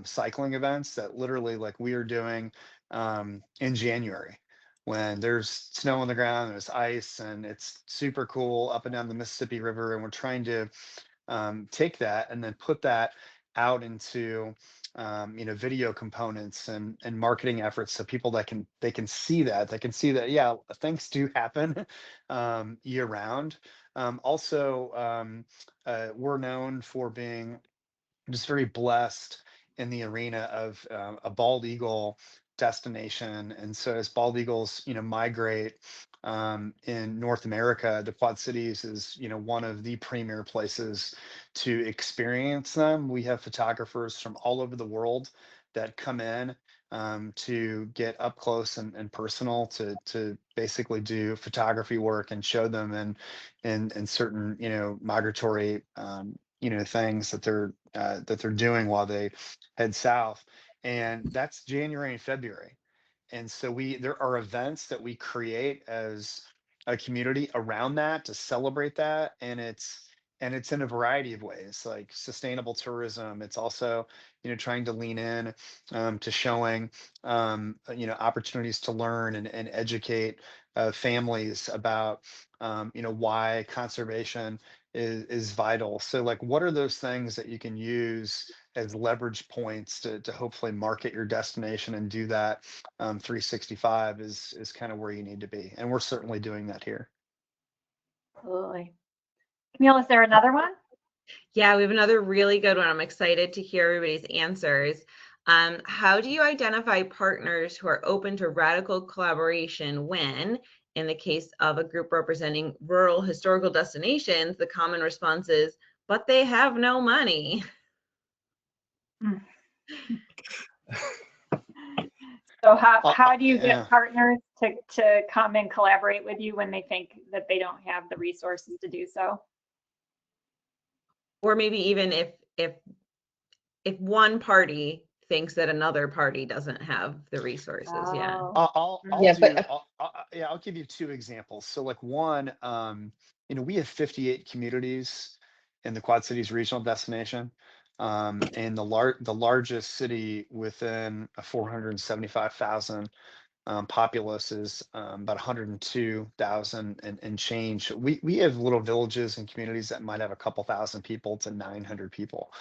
cycling events that literally, like, we are doing in January when there's snow on the ground, there's ice, and it's super cool up and down the Mississippi River. And we're trying to take that and then put that out into video components and marketing efforts, so people they can see that, yeah, things do happen year round. We're known for being just very blessed in the arena of a bald eagle destination. And so as bald eagles, migrate in North America, the Quad Cities is, one of the premier places to experience them. We have photographers from all over the world that come in to get up close and personal to basically do photography work and show them and certain, migratory things that they're doing while they head south. And that's January and February. And so there are events that we create as a community around that to celebrate that. And it's in a variety of ways, like sustainable tourism. It's also, trying to lean in to showing opportunities to learn and educate families about why conservation is vital. So, like, what are those things that you can use as leverage points to hopefully market your destination and do that 365 is kind of where you need to be. And we're certainly doing that here. Absolutely. Camille, is there another one? Yeah, we have another really good one. I'm excited to hear everybody's answers. How do you identify partners who are open to radical collaboration when, in the case of a group representing rural historical destinations, the common response is, but they have no money? So how do you Yeah. get partners to come and collaborate with you when they think that they don't have the resources to do so? Or maybe even if one party thinks that another party doesn't have the resources. Yeah. Oh. I'll give you two examples. So, like, one, we have 58 communities in the Quad Cities regional destination. And the largest city within a 475,000 populace is about 102,000 and change. We have little villages and communities that might have a couple thousand people to 900 people,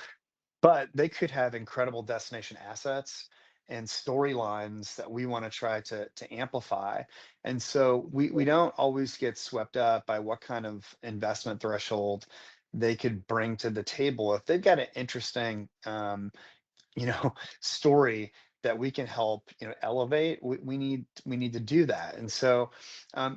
but they could have incredible destination assets and storylines that we want to try to amplify. And so we don't always get swept up by what kind of investment threshold they could bring to the table. If they've got an interesting you know story that we can help elevate, we need to do that. And so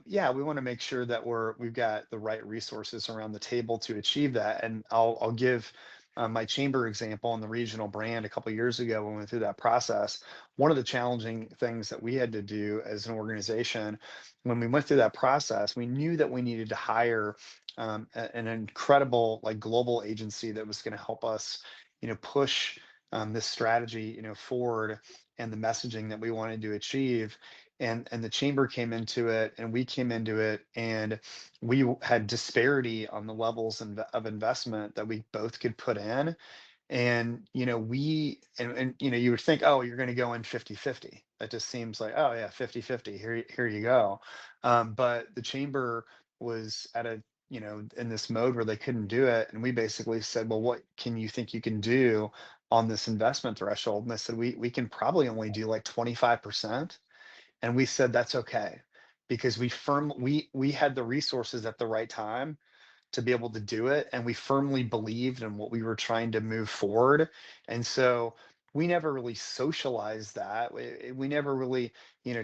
yeah, we want to make sure that we've got the right resources around the table to achieve that. And I'll give my chamber example. In the regional brand a couple of years ago, when we went through that process, one of the challenging things that we had to do as an organization when we went through that process, we knew that we needed to hire an incredible like global agency that was going to help us push this strategy forward, and the messaging that we wanted to achieve. And the chamber came into it, and we came into it, and we had disparity on the levels of investment that we both could put in. And you would think, oh, you're going to go in 50-50. That just seems like, oh yeah, 50-50, here you go. But the chamber was at a in this mode where they couldn't do it, and we basically said, well, what can you think you can do on this investment threshold? And they said, we can probably only do like 25%. And we said that's okay, because we had the resources at the right time to be able to do it, and we firmly believed in what we were trying to move forward. And so we never really socialized that. We never really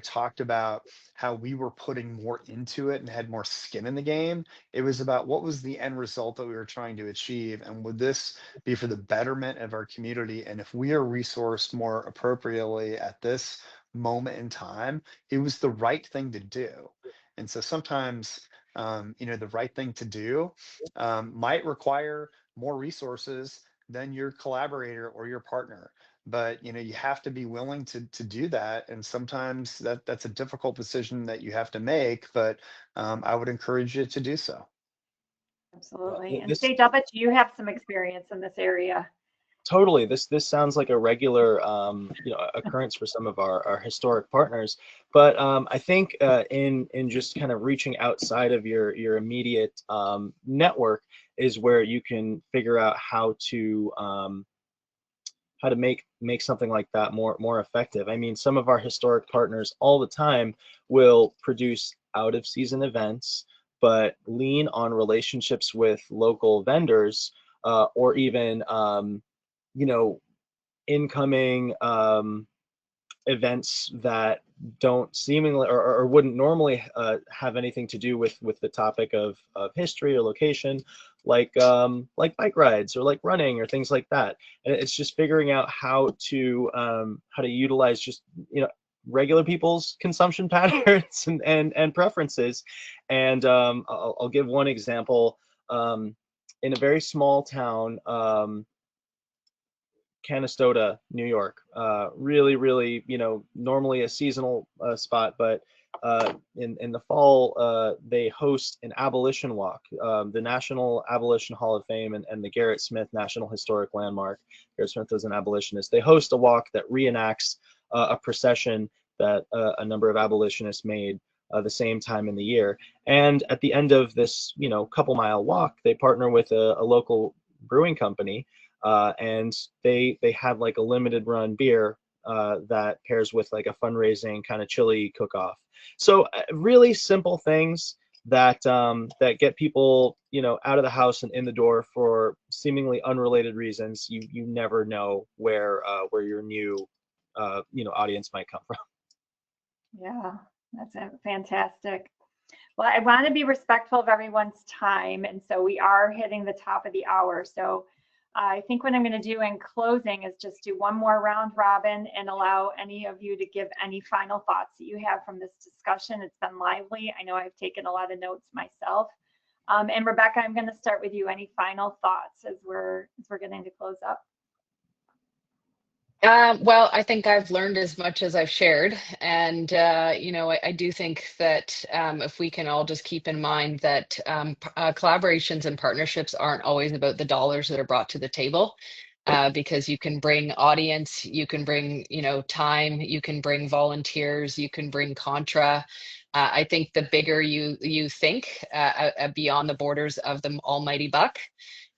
talked about how we were putting more into it and had more skin in the game. It was about what was the end result that we were trying to achieve, and would this be for the betterment of our community? And if we are resourced more appropriately at this moment in time, it was the right thing to do. And so sometimes the right thing to do might require more resources than your collaborator or your partner. But you have to be willing to do that, and sometimes that's a difficult decision that you have to make. But I would encourage you to do so. Absolutely. And This Sage, I'll bet you have some experience in this area. totally this sounds like a regular occurrence for some of our historic partners. But I think in just kind of reaching outside of your immediate network is where you can figure out how to make something like that more effective. I mean, some of our historic partners all the time will produce out of season events, but lean on relationships with local vendors, or even you know incoming events that don't seemingly or wouldn't normally have anything to do with the topic of history or location, like bike rides or like running or things like that. And it's just figuring out how to utilize just regular people's consumption patterns and preferences. And I'll give one example. In a very small town, Canastota, New York. Really, really, normally a seasonal spot, but in the fall, they host an abolition walk, the National Abolition Hall of Fame and the Garrett Smith National Historic Landmark. Garrett Smith was an abolitionist. They host a walk that reenacts a procession that a number of abolitionists made the same time in the year. And at the end of this, couple-mile walk, they partner with a local brewing company, and they had like a limited run beer that pairs with like a fundraising kind of chili cook-off. So really simple things that that get people out of the house and in the door for seemingly unrelated reasons. You never know where your new audience might come from. Yeah, that's fantastic. Well, I want to be respectful of everyone's time, and so we are hitting the top of the hour. So I think what I'm going to do in closing is just do one more round robin and allow any of you to give any final thoughts that you have from this discussion. It's been lively. I know I've taken a lot of notes myself. And Rebecca, I'm going to start with you. Any final thoughts as we're getting to close up? Well, I think I've learned as much as I've shared. And, I do think that if we can all just keep in mind that collaborations and partnerships aren't always about the dollars that are brought to the table, because you can bring audience, you can bring, time, you can bring volunteers, you can bring contra. I think the bigger you think beyond the borders of the almighty buck,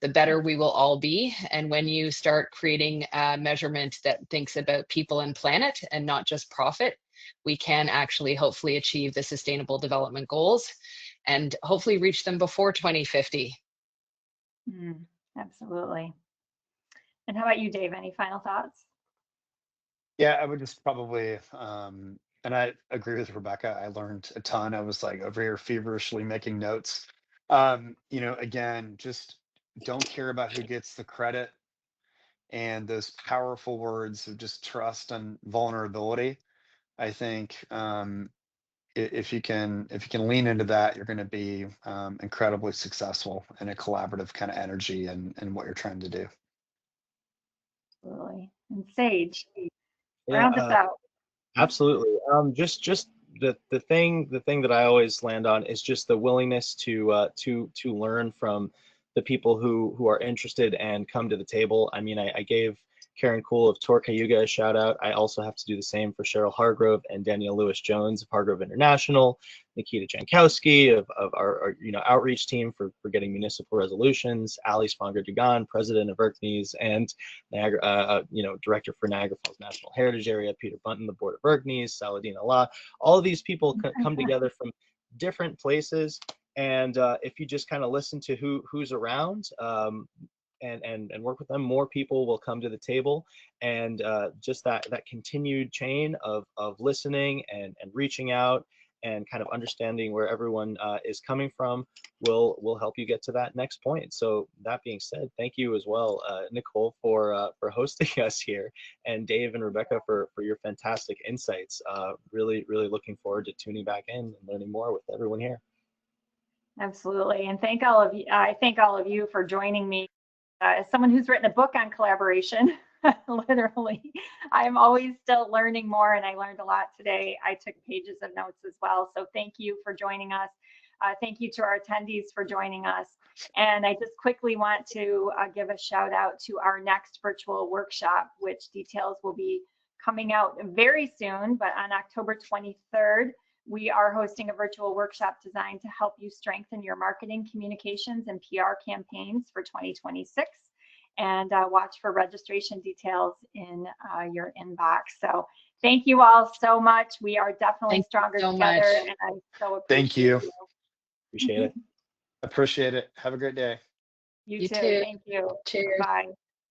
the better we will all be. And when you start creating a measurement that thinks about people and planet and not just profit, we can actually hopefully achieve the Sustainable Development Goals and hopefully reach them before 2050. Absolutely. And how about you, Dave? Any final thoughts? Yeah, I would just probably, and I agree with Rebecca. I learned a ton. I was like over here feverishly making notes. Again, just don't care about who gets the credit, and those powerful words of just trust and vulnerability. I think if you can lean into that, you're going to be incredibly successful in a collaborative kind of energy and what you're trying to do. Absolutely. And Sage, Yeah, round us out. absolutely. Just the thing that I always land on is just the willingness to learn from the people who are interested and come to the table. I mean, I gave Karen Cool of Tor Cayuga a shout out. I also have to do the same for Cheryl Hargrove and Danielle Lewis-Jones of Hargrove International, Nikita Jankowski of our outreach team for getting municipal resolutions, Ali Sponger-Dugan, president of ERCNES, and Niagara, director for Niagara Falls National Heritage Area, Peter Bunton, the board of ERCNES, Saladin Allah. All of these people come together from different places. And if you just kind of listen to who's around, and work with them, more people will come to the table. And just that continued chain of listening and reaching out and kind of understanding where everyone is coming from will help you get to that next point. So that being said, thank you as well, Nicole, for hosting us here, and Dave and Rebecca for your fantastic insights. Really looking forward to tuning back in and learning more with everyone here. Absolutely. And thank all of you. I thank all of you for joining me. As someone who's written a book on collaboration, literally, I'm always still learning more, and I learned a lot today. I took pages of notes as well. So thank you for joining us. Thank you to our attendees for joining us. And I just quickly want to give a shout out to our next virtual workshop, which details will be coming out very soon, but on October 23rd. We are hosting a virtual workshop designed to help you strengthen your marketing, communications, and PR campaigns for 2026. And watch for registration details in your inbox. So thank you all so much. We are definitely stronger together, and I so appreciate Thank you. Appreciate it. Appreciate it. Have a great day. You too. Thank you. Cheers. Bye.